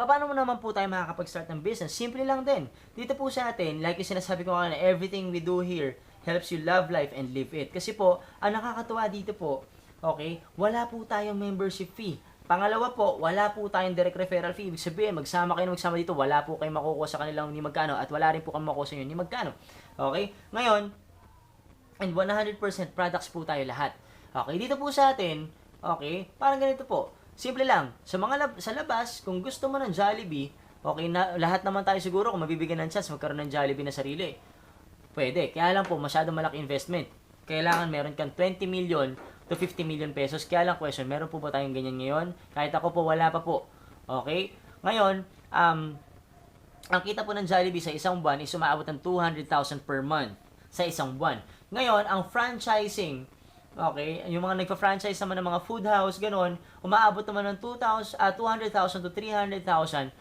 paano mo naman po tayo makakapag-start ng business? Simple lang din. Dito po sa atin, like yung sinasabi ko kanina, everything we do here helps you love life and live it. Kasi po, ang nakakatuwa dito po, okay, wala po tayong membership fee. Pangalawa po, wala po tayong direct referral fee. Ibig sabihin, magsama kayo magsama dito, wala po kayong makukuha sa kanilang ni magkano at wala rin po kayong makukuha sa inyo ni magkano. Okay? Ngayon, and 100% products po tayo lahat. Okay, dito po sa atin, okay, parang ganito po. Simple lang. Sa labas, kung gusto mo ng Jollibee, okay, na, lahat naman tayo siguro kung mabibigyan ng chance magkaroon ng Jollibee na sarili. Pwede. Kaya lang po, masyado malaki investment. Kailangan meron kang 20 million to 50 million pesos. Kaya lang question, meron po ba tayong ganyan ngayon? Kahit ako po, wala pa po. Okay? Ngayon, ang kita po ng Jollibee sa isang buwan is umaabot ng 200,000 per month sa isang buwan. Ngayon, ang franchising, okay, yung mga nagpa-franchise naman ng mga food house, ganun, umaabot naman ng 200,000 to 300,000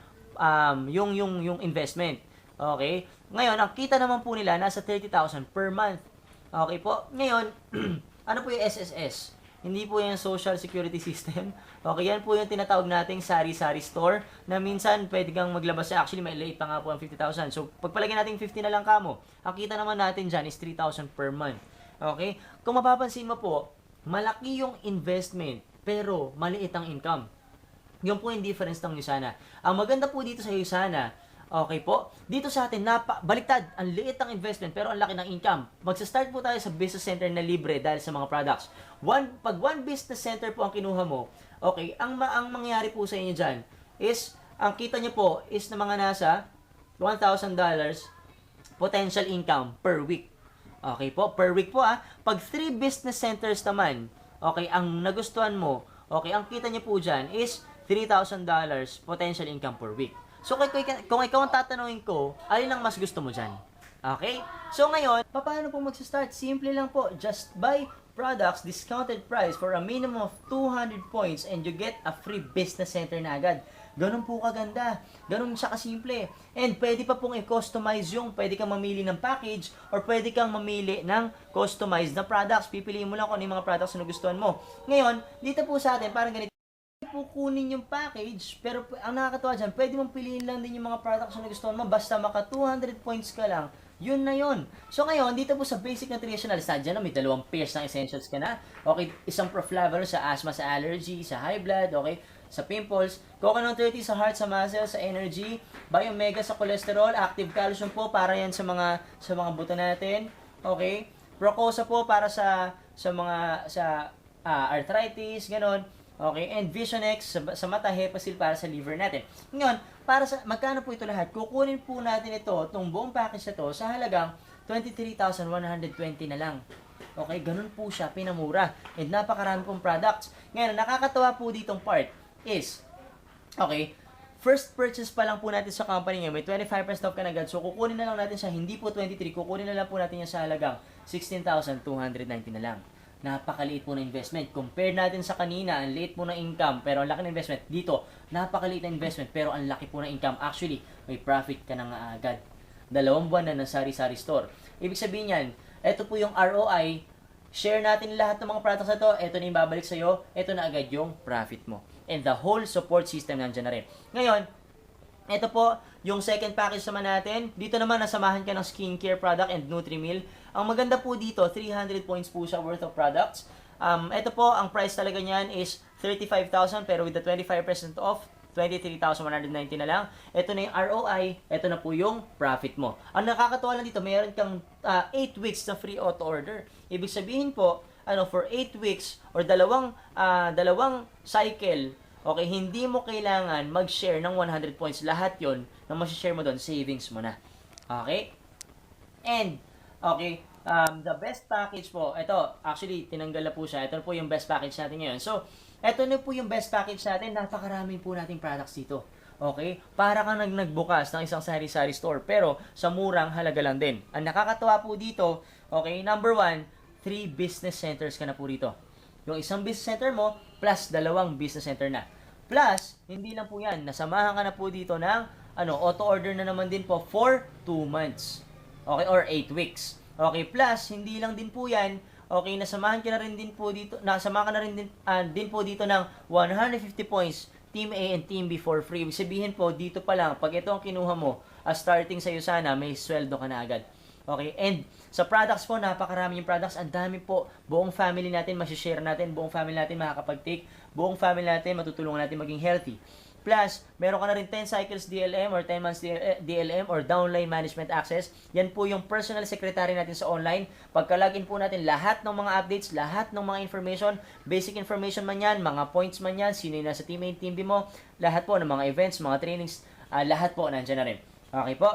yung investment. Okay? Ngayon, ang kita naman po nila nasa 30,000 per month. Okay po? Ngayon, ano po yung SSS? Hindi po yung Social Security System. Okay, yan po yung tinatawag nating sari-sari store na minsan pwede kang maglabas sa actually may late pa nga po ang 50,000. So, pagpalagyan natin 50 na lang kamo. Ang kita naman natin dyan is 3,000 per month. Okay? Kung mapapansin mo po, malaki yung investment pero maliit ang income. Yun po yung difference ng Usana. Ang maganda po dito sa Usana, okay po, dito sa atin, baliktad, ang liit ng investment pero ang laki ng income. Magsa-start po tayo sa business center na libre dahil sa mga products. Pag one business center po ang kinuha mo, okay, ang mangyayari po sa inyo dyan is, ang kita nyo po is na mga nasa $1,000 potential income per week. Okay po, per week po ah. Pag 3 business centers naman, okay, ang nagustuhan mo, okay, ang kita nyo po dyan is $3,000 potential income per week. So, kung ikaw ang tatanungin ko, alin ang mas gusto mo dyan? Okay? So, ngayon, paano po mag-start? Simple lang po. Just buy products, discounted price for a minimum of 200 points and you get a free business center na agad. Ganun po kaganda. Ganun siya kasimple. And pwede pa pong i-customize yung, pwede kang mamili ng package or pwede kang mamili ng customized na products. Pipiliin mo lang kung ano yung mga products na gustuhan mo. Ngayon, dito po sa atin, parang ganito po kunin yung package, pero ang nakakatawa dyan, pwede mong piliin lang din yung mga products na gusto mo, basta maka 200 points ka lang, yun na yun. So ngayon, dito po sa basic nutritional, sadya na may 2 pairs ng essentials ka na, okay, isang proflavor sa asthma, sa allergy, sa high blood, okay, sa pimples, coconut 30 sa heart, sa muscle, sa energy, biomega sa cholesterol, active calcium po para yan sa mga buto natin, okay, Procosa po para sa arthritis, ganon. Okay, and Vision X sa mata, Hepasil para sa liver natin. Ngayon, para sa magkano po ito lahat? Kukunin po natin itong buong package na to sa halagang 23,120 na lang. Okay, ganun po siya, pinamura. And napakarami pong products. Ngayon, nakakatawa po ditong part is, okay, first purchase pa lang po natin sa company ngayon, may 25% off ka na agad. So, kukunin na lang natin siya, hindi po 23, kukunin na lang po natin yan sa halagang 16,290 na lang. Napakaliit po na investment. Compare natin sa kanina, ang liit po na income, pero ang laki na investment. Dito, napakaliit na investment, pero ang laki po na income. Actually, may profit ka na nga agad. 2 buwan na ng sari-sari store. Ibig sabihin yan, ito po yung ROI, share natin lahat ng mga products na to, ito na yung babalik sa'yo, ito na agad yung profit mo. And the whole support system nandiyan na rin. Ngayon, ito po, yung second package naman natin. Dito naman, nasamahan ka ng skincare product and Nutri-Meal. Ang maganda po dito, 300 points po siya worth of products. Ito po, ang price talaga niyan is 35,000 pero with the 25% off, 23,190 na lang. Ito na yung ROI, ito na po yung profit mo. Ang nakakatuwa lang dito, mayroon kang 8 weeks na free auto order. Ibig sabihin po, for 8 weeks or dalawang cycle, okay, hindi mo kailangan mag-share ng 100 points. Lahat yon na masishare mo doon, savings mo na. Okay? And, okay, the best package po, ito, actually, tinanggal na po siya. Ito po yung best package natin ngayon. So, ito na po yung best package natin. Napakaraming po nating products dito. Okay? Para kang nagbukas ng isang sari-sari store, pero sa murang halaga lang din. Ang nakakatawa po dito, okay, number 1, 3 business centers ka na po dito. Yung isang business center mo, plus 2 business center na. Plus, hindi lang po yan, nasamahan ka na po dito ng auto-order na naman din po for 2 months. Okay, or 8 weeks. Okay, plus, hindi lang din po yan, okay, nasamahan ka na rin din po dito, nasamahan ka na rin din po dito ng 150 points Team A and Team B for free. Ibig sabihin po, dito pa lang, pag ito ang kinuha mo, starting sa'yo sana, may sweldo ka na agad. Okay? And sa products po, napakarami yung products. Ang dami po. Buong family natin, masishare natin. Buong family natin makakapag-take. Buong family natin, matutulungan natin maging healthy. Plus, meron ka na rin 10 cycles DLM or 10 months DLM or downline management access. Yan po yung personal secretary natin sa online. Pagka-login po natin, lahat ng mga updates, lahat ng mga information, basic information man yan, mga points man yan, sino yung nasa team A, team B mo, lahat po ng mga events, mga trainings, lahat po nandyan na rin. Okay po?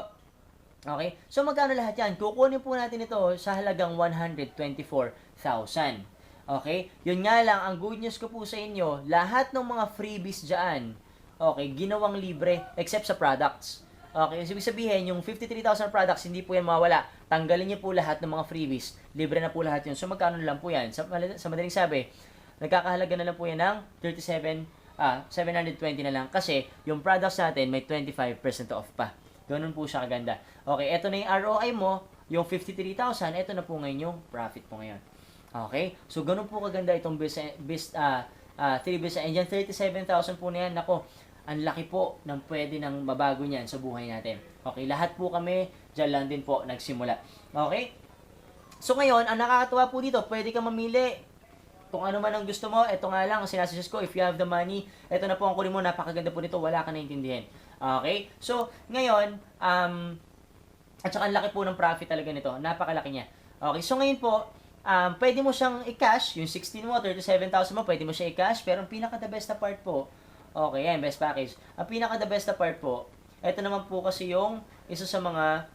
Okay? So, magkano lahat yan? Kukunin po natin ito sa halagang 124,000. Okay? Yun nga lang, ang good news ko po sa inyo, lahat ng mga freebies dyan, okay, ginawang libre except sa products. Okay, so ibig sabihin, yung 53,000 products, hindi po yan mawala. Tanggalin niyo po lahat ng mga freebies. Libre na po lahat yun. So, magkano na lang po yan? Sa madaling sabi, nagkakahalaga na lang po yan ng 720 na lang. Kasi, yung products natin, may 25% off pa. Ganun po siya kaganda. Okay, eto na yung ROI mo, yung 53,000, eto na po ngayon yung profit po ngayon. Okay, so ganun po kaganda itong business, 3 business, and yan 37,000 po na yan. Nako, ang laki po ng pwede nang mabago niyan sa buhay natin. Okay, lahat po kami, dyan lang din po nagsimula. Okay? So ngayon, ang nakakatuwa po dito, pwede ka mamili kung ano man ang gusto mo. Ito nga lang, ang sinasuggest ko, if you have the money, ito na po ang kunin mo, napakaganda po nito, wala ka naintindihan. Okay? So, ngayon, at saka ang laki po ng profit talaga nito, napakalaki niya. Okay, so ngayon po, pwede mo siyang i-cash, yung 16 mo, 37,000 mo, pwede mo siya i-cash, pero ang pinaka-the best na part po, okay, yan, best package. Ang pinaka-the best na part po, ito naman po kasi yung isa sa mga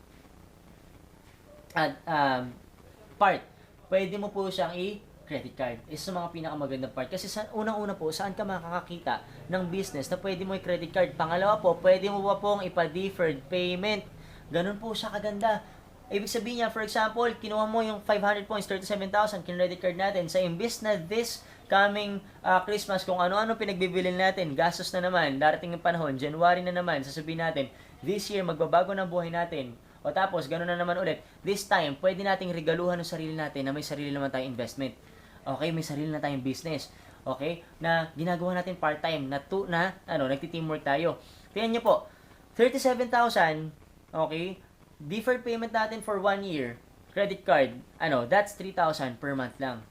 part. Pwede mo po siyang i-credit card. Isa sa mga pinakamagandang part. Kasi unang-una po, saan ka makakakita ng business na pwede mo i-credit card. Pangalawa po, pwede mo pa pong ipa-deferred payment. Ganun po siya kaganda. Ibig sabihin niya, for example, kinuha mo yung 500 points, 37,000, credit card natin. Sa imbis na this coming Christmas, kung ano-ano pinagbibilin natin, gastos na naman, darating yung panahon, January na naman, sasabihin natin, this year, magbabago ng buhay natin. O tapos, gano'n na naman ulit. This time, pwede nating regaluhan ng sarili natin na may sarili naman tayong investment. Okay, may sarili na tayong business. Okay, na ginagawa natin part-time, nagti-teamwork tayo. Tingnan nyo po, 37,000, okay, deferred payment natin for 1 year, credit card, that's 3,000 per month lang.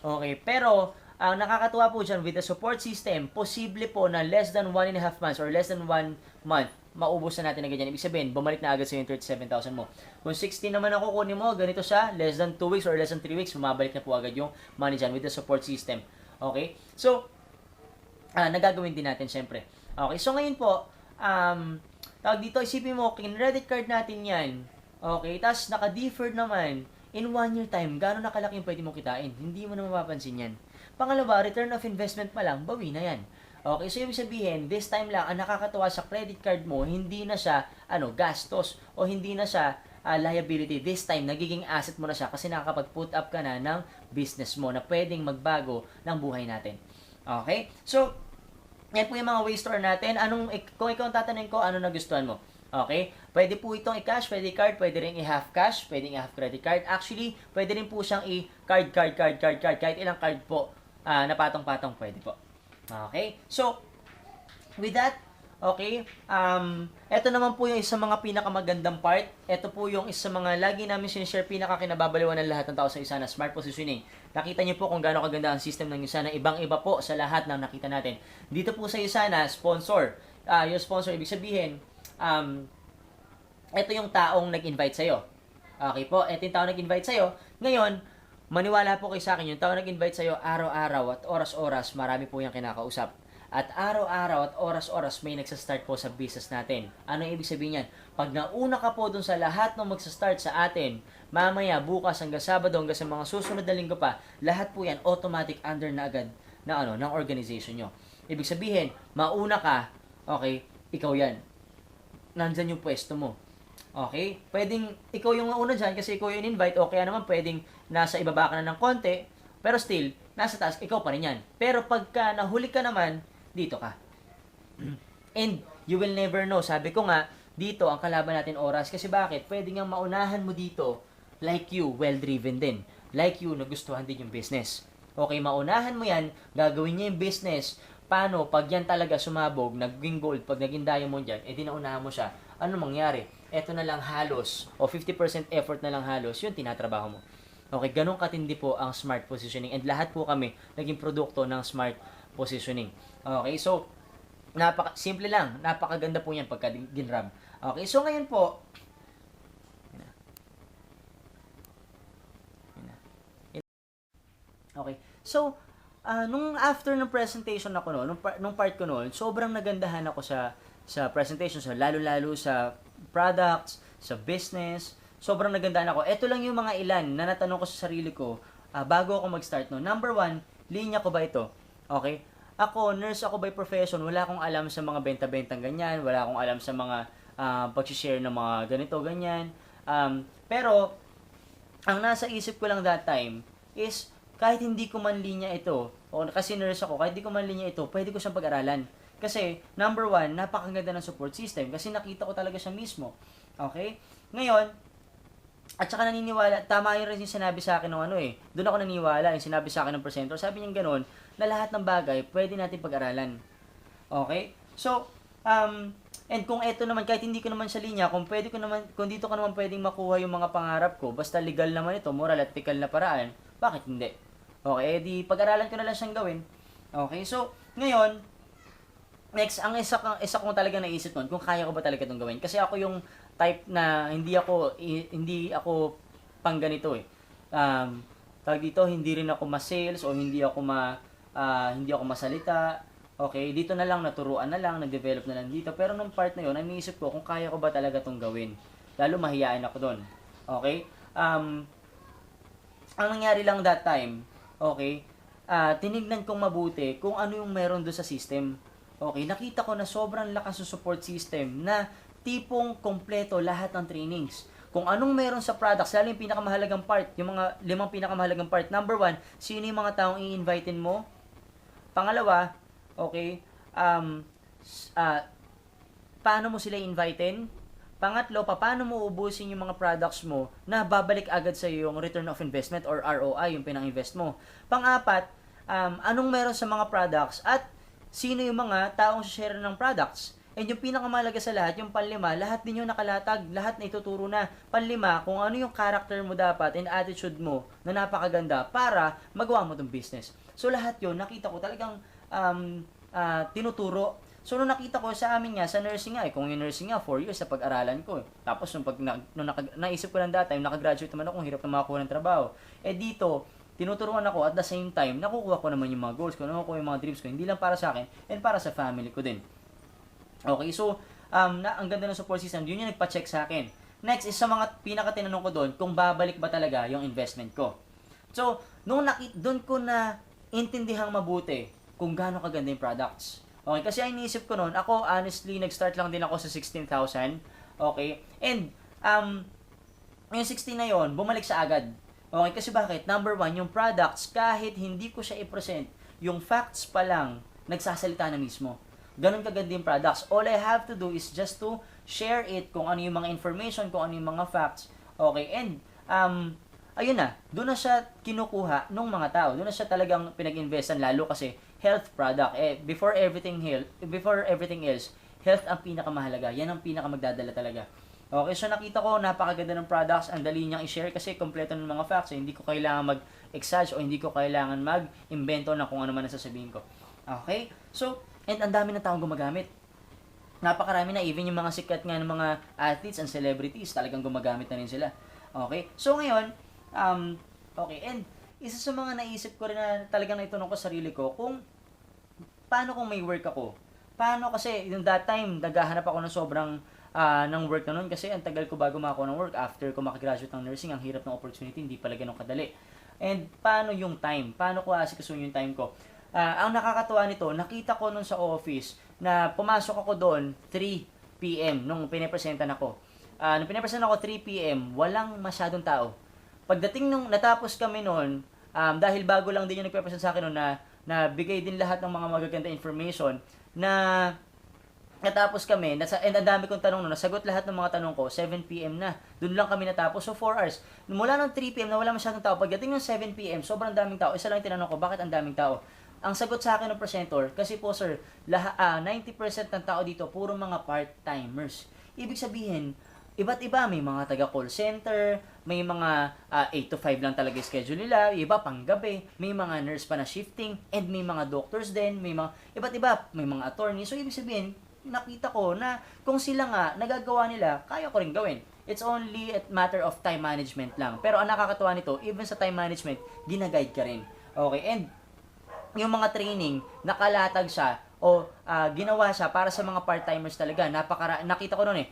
Okay, pero, ang nakakatuwa po dyan, with the support system, posible po na less than 1.5 months or less than 1 month, maubos na natin agad yan. Ibig sabihin, bumalik na agad sa yung 37,000 mo. Kung 16 naman ang kukunin mo, ganito siya, less than 2 weeks or less than 3 weeks, bumabalik na po agad yung money dyan with the support system. Okay? So, nagagawin din natin syempre. Okay, so ngayon po, tawag dito, isipin mo, credit card natin yan. Okay, tapos naka-deferred naman, in 1 year time, gano'n nakalaki yung pwede mo kitain? Hindi mo na mapapansin yan. Pangalawa, return of investment pa lang, bawi na yan. Okay, so ibig sabihin, this time lang, ang nakakatawa sa credit card mo, hindi na siya, gastos, o hindi na siya liability. This time, nagiging asset mo na siya kasi nakakapag-put up ka na ng business mo na pwedeng magbago ng buhay natin. Okay? So, yan po yung mga way store natin. Kung ikaw ang tatanungin ko, ano nagustuhan mo? Okay? Pwede po itong i-cash, pwede i-card, pwede rin i-half cash, pwede i-half credit card. Actually, pwede rin po siyang i-card. Kahit ilang card po na patong-patong pwede po. Okay? So, with that, okay, ito naman po yung isa mga pinakamagandang part. Ito po yung isa mga lagi namin sinishare, pinakakinababaliwan ng lahat ng tao sa Usana, smart positioning. Nakita niyo po kung gaano kaganda ang system ng Usana, ibang-iba po sa lahat ng nakita natin. Dito po sa Usana, sponsor. Yung sponsor, ibig sabihin, ito yung taong nag-invite sa'yo. Okay po, ito yung taong nag-invite sa'yo. Ngayon, maniwala po kayo sa akin, yung taong nag-invite sa'yo, araw-araw at oras-oras, marami po yung kinakausap. At araw-araw at oras-oras may nagsastart po sa business natin. Ano ibig sabihin yan? Pag nauna ka po dun sa lahat ng magsastart sa atin, mamaya, bukas, hanggang Sabado, hanggang sa mga susunod na linggo pa, lahat po yan automatic under na agad ng organization nyo. Ibig sabihin, mauna ka, okay, ikaw yan. Nandyan yung pwesto mo. Okay? Pwedeng ikaw yung mauna dyan kasi ikaw yung invite, o kaya naman pwedeng nasa ibaba ka na ng konti, pero still, nasa taas, ikaw pa rin yan. Pero pagka nahuli ka naman, dito ka. And you will never know. Sabi ko nga, dito ang kalaban natin oras. Kasi bakit? Pwede nga maunahan mo dito, like you, well-driven din. Like you, nagustuhan din yung business. Okay, maunahan mo yan, gagawin niya yung business. Paano, pag yan talaga sumabog, naging gold, pag naging diamond yan, edi naunahan mo siya, ano mangyari? Eto na lang halos, o 50% effort na lang halos, yun tinatrabaho mo. Okay, ganun katindi po ang smart positioning. And lahat po kami naging produkto ng smart positioning. Okay, so, simple lang, napakaganda po yan pagka ginrab. Okay, so ngayon po, okay, so, nung after ng presentation ako noon, nung part ko noon, sobrang nagandahan ako sa presentation, lalo-lalo sa products, sa business, sobrang nagandahan ako. Ito lang yung mga ilan na natanong ko sa sarili ko bago ako mag-start no. Number one, linya ko ba ito? Okay? Ako, nurse ako by profession, wala akong alam sa mga benta-bentang ganyan, wala akong alam sa mga pag-share ng mga ganito, ganyan. Pero, ang nasa isip ko lang that time is, kahit hindi ko man linya ito, o kasi nurse ako, kahit hindi ko man linya ito, pwede ko siyang pag-aralan. Kasi, number one, napakaganda ng support system, kasi nakita ko talaga siya mismo. Okay? Ngayon, at saka naniniwala, tama yun rin yung sinabi sa akin ng doon ako naniniwala, yung sinabi sa akin ng presenter, sabi niya gano'n, na lahat ng bagay, pwede natin pag-aralan. Okay? So, and kung ito naman, kahit hindi ko naman sa linya, kung dito ko naman pwedeng makuha yung mga pangarap ko, basta legal naman ito, moral at ethical na paraan, bakit hindi? Okay, di pag-aralan ko na lang siyang gawin. Okay, so, ngayon, next, ang isa kong talaga naisip nun, kung kaya ko ba talaga itong gawin. Kasi ako yung type na hindi ako pang ganito eh. Tawag dito, hindi rin ako ma-sales o hindi ako masalita. Okay, dito na lang, naturuan na lang, nag-develop na lang dito. Pero nung part na yun, naisip ko kung kaya ko ba talaga itong gawin. Lalo mahihain ako doon. Okay? Ang nangyari lang that time, okay, tinignan kong mabuti kung ano yung meron doon sa system. Okay, nakita ko na sobrang lakas ng support system na tipong kompleto lahat ng trainings. Kung anong meron sa products, lalo yung pinakamahalagang part, yung mga 5 pinakamahalagang part. Number 1, sino yung mga taong i-invitein mo? Pangalawa, okay, paano mo sila invitein? Pangatlo, paano mo ubusin yung mga products mo na babalik agad sa yung return of investment or ROI, yung pinang-invest mo. Pang-apat, anong meron sa mga products at sino yung mga taong share ng products. And yung pinakamahalaga sa lahat, yung panlima, lahat din yung nakalatag, lahat na ituturo na. Panlima, kung ano yung character mo dapat and attitude mo na napakaganda para magawa mo itong business. So lahat yun, nakita ko talagang tinuturo. So nung nakita ko sa amin nga, sa nursing nga, kung yung nursing nga, 4 years sa pag-aralan ko. Tapos nung naisip ko lang that time, nakagraduate naman ako, hirap na makakuha ng trabaho. Dito, tinuturuan ako at the same time, nakukuha ko naman yung mga goals ko, nakukuha yung mga dreams ko, hindi lang para sa akin, and para sa family ko din. Okay, so, ang ganda ng support system, yun yung nagpa-check sa akin. Next is sa mga pinaka-tinanong ko doon, kung babalik ba talaga yung investment ko. So, doon ko na intindihang mabuti kung gaano kaganda yung products. Okay, kasi ang iniisip ko noon, ako honestly, nag-start lang din ako sa 16,000. Okay, and, yung 16 na yon bumalik sa agad. Okay, kasi bakit? Number 1, yung products, kahit hindi ko siya i-present, yung facts pa lang, nagsasalita na mismo. Ganun kaganda yung products. All I have to do is just to share it, kung ano yung mga information, kung ano yung mga facts. Okay, and, ayun na, doon na siya kinukuha ng mga tao. Doon na siya talagang pinag-investan, lalo kasi health product. Before everything else, health ang pinakamahalaga. Yan ang pinakamagdadala talaga. Okay, so nakita ko, napakaganda ng products, ang dali niyang i-share kasi kompleto ng mga facts. Hindi ko kailangan mag-exage o hindi ko kailangan mag-invento na kung ano man ang sasabihin ko. Okay, so, and ang dami ng taong gumagamit. Napakarami na, even yung mga sikat nga ng mga athletes and celebrities, talagang gumagamit na rin sila. Okay, so ngayon, okay, and isa sa mga naisip ko rin na talagang naitanong ko sa sarili ko, kung paano kung may work ako? Paano kasi, yung that time, naghahanap ako ng sobrang ng work na nun kasi ang tagal ko bago makakuha ng work. After ko makagraduate ng nursing, ang hirap ng opportunity, hindi pala ganun kadali. And paano yung time? Paano ko asikasuhin yung time ko? Ang nakakatuwa nito, nakita ko nun sa office na pumasok ako doon 3 p.m. nung pinapresentan ako. Nung pinapresentan ako 3 p.m., walang masyadong tao. Pagdating nung natapos kami noon, dahil bago lang din yung nagpe-present sa akin noon na bigay din lahat ng mga magaganda information na natapos kami, and ang dami kong tanong noon, nasagot lahat ng mga tanong ko, 7 p.m. na. Doon lang kami natapos, so 4 hours. Mula ng 3 p.m. na wala masyadong tao, pagdating ng 7 p.m., sobrang daming tao. Isa lang tinanong ko, bakit ang daming tao? ang sagot sa akin ng presenter, kasi po sir, 90% ng tao dito, puro mga part-timers. Ibig sabihin, iba't iba, may mga taga call center, may mga 8 to 5 lang talaga yung schedule nila, iba pang gabi, may mga nurse pa na shifting, and may mga doctors din, may mga iba't iba, may mga attorney. So ibig sabihin, nakita ko na kung sila nga nagagawa nila, kaya ko rin gawin. It's only a matter of time management lang. Pero ang nakakatuwa nito, even sa time management, ginaguide ka rin. Okay, and yung mga training, nakalatag siya o ginawa siya para sa mga part-timers talaga. Nakita ko noon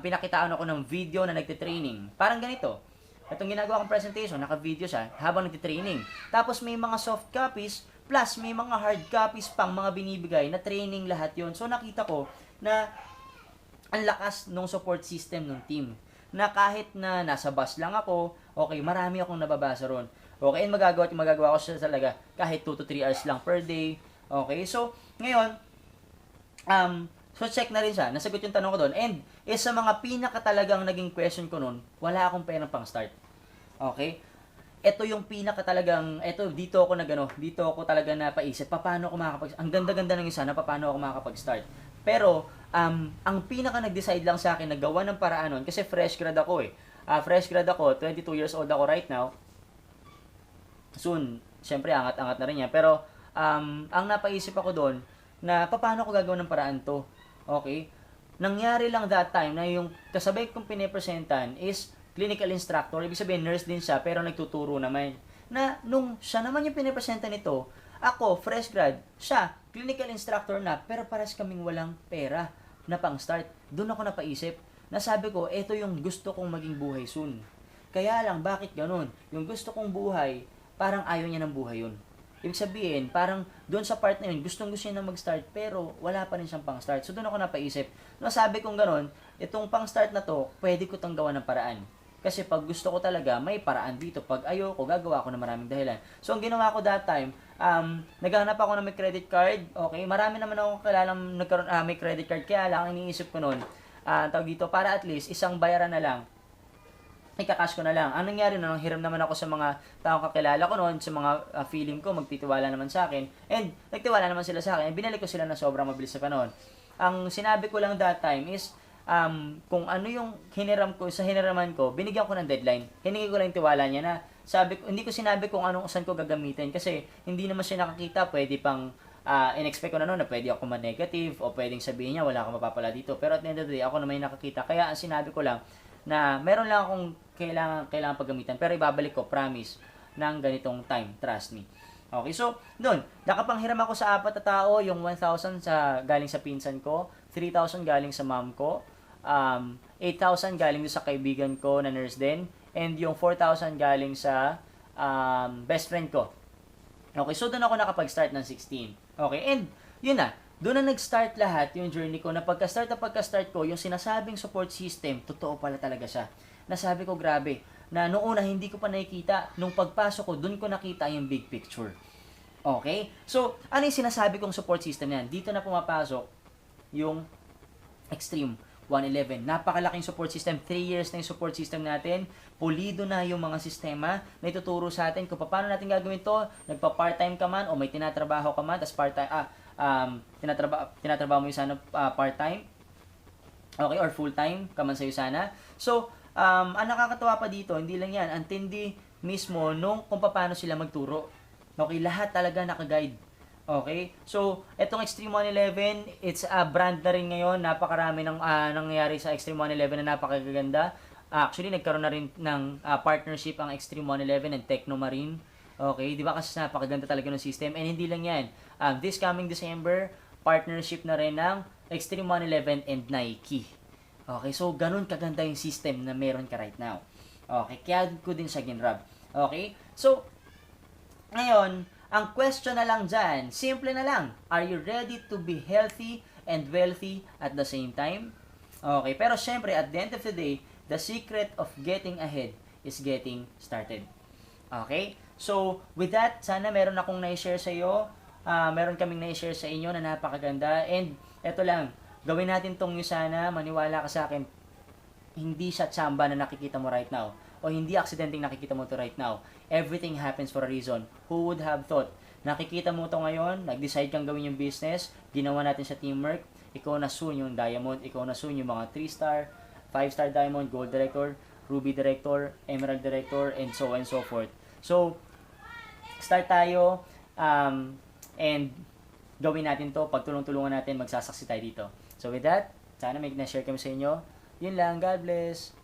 pinakitaan ako ng video na nagte-training. Parang ganito. Itong ginagawa kong presentation, naka-video siya habang nagte-training. Tapos may mga soft copies, plus may mga hard copies pang mga binibigay na training lahat yon. So nakita ko na ang lakas ng support system ng team. Na kahit na nasa bus lang ako, okay, marami akong nababasa ron. Okay, and magagawa ko siya talaga kahit 2 to 3 hours lang per day. Okay, so ngayon, so check na rin siya, nasagot yung tanong ko doon. And sa mga pinaka talagang naging question ko noon, wala akong pera pang start. Okay? Ito yung pinaka talagang, dito ako talaga napaisip, paano ako ang ganda-ganda ng isa na paano ako makakapag-start. Pero, ang pinaka nag-decide lang sa akin, naggawa ng paraan nun, kasi fresh grad ako fresh grad ako, 22 years old ako right now. Soon, syempre, angat-angat na rin yan. Pero, ang napaisip ako doon, na paano ko gagawin ng paraan to. Okay? Nangyari lang that time na yung kasabay kong pinipresentan is clinical instructor. Ibig sabihin, nurse din siya, pero nagtuturo naman. Na nung siya naman yung pinipresenta nito, ako, fresh grad, siya, clinical instructor na, pero pares kaming walang pera na pang start. Doon ako napaisip. Nasabi ko, ito yung gusto kong maging buhay soon. Kaya lang, bakit ganun? Yung gusto kong buhay, parang ayaw niya ng buhay yun. Ibig sabihin, parang doon sa part na yun, gustong-gusto niya na mag-start, pero wala pa rin siyang pang-start. So, doon ako napaisip. No, sabi kong gano'n, itong pang-start na to, pwede ko tang gawa ng paraan. Kasi pag gusto ko talaga, may paraan dito. Pag ayoko, gagawa ko ng maraming dahilan. So, ang ginawa ko that time, naghahanap ako ng may credit card. Okay, marami naman ako kilalang may credit card. Kaya lang, iniisip ko noon, tawag dito, para at least, isang bayaran na lang, ikakash ko na lang. Ang nangyari na, hiram naman ako sa mga taong kakilala ko noon, sa mga feeling ko, magtitiwala naman sa akin. And, nagtiwala naman sila sa akin. And, binalik ko sila na sobrang mabilis sa panahon. Ang sinabi ko lang that time is, kung ano yung hiniram ko, sa hiniraman ko, binigyan ko ng deadline. Hiningi ko lang tiwala niya na, hindi ko sinabi kung saan ko gagamitin. Kasi, hindi naman siya nakakita, pwede pang, in-expect ko na noon na pwede ako ma-negative, o pwedeng sabihin niya, wala akong mapapala dito. Pero at the end of the day, ako naman yung nakakita. Kaya, ang sinabi ko lang, na meron lang akong kailangan paggamitan, pero ibabalik ko, promise, ng ganitong time, trust me. Okay, so, doon, nakapanghiram ako sa 4 na tao, yung 1,000 galing sa pinsan ko, 3,000 galing sa mom ko, 8,000 galing sa kaibigan ko na nurse din, and yung 4,000 galing sa best friend ko. Okay, so doon ako nakapag-start ng 16. Okay, and yun na, doon na nag-start lahat yung journey ko, na pagka-start ko, yung sinasabing support system, totoo pala talaga siya. Nasabi ko, grabe, na noong una hindi ko pa nakikita, nung pagpasok ko, doon ko nakita yung big picture. Okay? So, ano yung sinasabi kong support system yan? Dito na pumapasok yung Extreme 111. Napakalaking support system. 3 years na yung support system natin. Pulido na yung mga sistema na ituturo sa atin kung paano natin gagawin to. Nagpa-part-time ka man o may tinatrabaho ka man, tas part-time, tinatrabaho mo yung sana part-time, okay, or full-time ka man sa'yo sana. So, ang nakakatawa pa dito, hindi lang yan, ang tindi mismo nung kung paano sila magturo. Okay, lahat talaga naka-guide. Okay, so, etong Extreme 111, it's a brand na rin ngayon, napakarami ng nangyayari sa Extreme 111 na napakaganda. Actually, nagkaroon na rin ng partnership ang Extreme 111 and Techno Marine. Okay, di ba kasi napakaganda talaga ng system. And hindi lang yan. This coming December, partnership na rin ng Extreme 111 and Nike. Okay, so ganun kaganda yung system na meron ka right now. Okay, kaya ko din siya ginrab. Okay, so, ngayon, ang question na lang dyan, simple na lang. Are you ready to be healthy and wealthy at the same time? Okay, pero syempre, at the end of the day, the secret of getting ahead is getting started. Okay? So, with that, sana meron akong na-share sa iyo. Meron kaming na-share sa inyo na napakaganda. And, eto lang, gawin natin tong sana, maniwala ka sa akin, hindi siya tsamba na nakikita mo right now. O hindi aksidenteng nakikita mo to right now. Everything happens for a reason. Who would have thought Nakikita mo to ngayon, nag-decide kang gawin yung business, ginawa natin sa teamwork, ikaw na soon yung diamond, ikaw na soon yung mga 3-star, 5-star diamond, gold director, ruby director, emerald director, and so on and so forth. So, start tayo, and gawin natin to, pagtulong-tulungan natin, magsasaksi tayo dito. So with that, sana may na-share kami sa inyo. Yun lang, God bless.